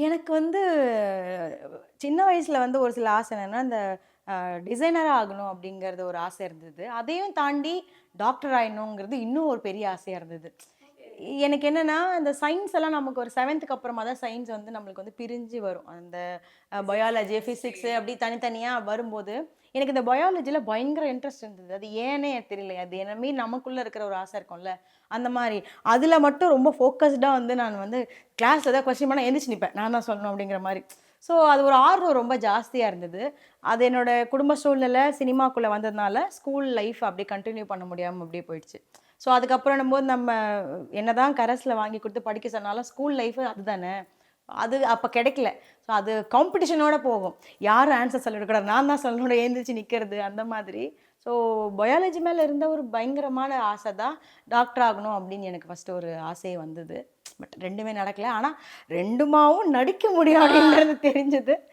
எனக்கு வந்து சின்ன வயசுல வந்து ஒரு சில ஆசை என்னன்னா, இந்த டிசைனரா ஆகணும் அப்படிங்கிறது ஒரு ஆசை இருந்தது. அதையும் தாண்டி டாக்டர் ஆயிடணுங்கிறது இன்னும் ஒரு பெரிய ஆசையா இருந்தது. எனக்கு என்னன்னா, இந்த சயின்ஸ் எல்லாம் நமக்கு ஒரு 7த்துக்கு அப்புறமா தான் சயின்ஸ் வந்து நம்மளுக்கு வந்து பிரிஞ்சு வரும். அந்த பயாலஜி, பிசிக்ஸ் அப்படி தனித்தனியா வரும்போது, எனக்கு இந்த பயாலஜில பயங்கர இன்ட்ரெஸ்ட் இருந்தது. அது ஏன்னே எனக்கு தெரியல. அது என்னமே நமக்குள்ள இருக்கிற ஒரு ஆசை இருக்கும்ல, அந்த மாரி. அதுல மட்டும் ரொம்ப ஃபோக்கஸ்டா வந்து நான் வந்து கிளாஸ்ல ஏதாவது கொஸ்டின் பண்ணா எந்திரிச்சு நிப்பேன். நான் தான் சொல்லணும் அப்படிங்கிற மாரி. ஸோ அது ஒரு ஆர்வம் ரொம்ப ஜாஸ்தியா இருந்தது. அது என்னோட குடும்ப சூழ்நிலை சினிமாக்குள்ள வந்ததுனால, ஸ்கூல் லைஃப் அப்படியே கன்டின்யூ பண்ண முடியாம அப்படியே போயிடுச்சு. ஸோ அதுக்கப்புறம்னும்போது நம்ம என்னதான் கரஸ்ல வாங்கி குடுத்து படிக்க சொன்னாலும், ஸ்கூல் லைஃப் அதுதானே. அது அப்ப கிடைக்கல. ஸோ அது காம்படிஷனோட போகும். யாரும் ஆன்சர் சொல்லிடக்கூடாது. நான் தான் சொல்லணும் எழுந்திரிச்சு நிக்கிறது அந்த மாதிரி. ஸோ பயாலஜி மேல இருந்த ஒரு பயங்கரமான ஆசை தான் டாக்டர் ஆகணும் அப்படின்னு எனக்கு ஃபர்ஸ்ட்டு ஒரு ஆசையே வந்தது. பட் 2மே நடக்கல. ஆனா 2மாவும் நடிக்க முடியும் அப்படின்றது தெரிஞ்சது.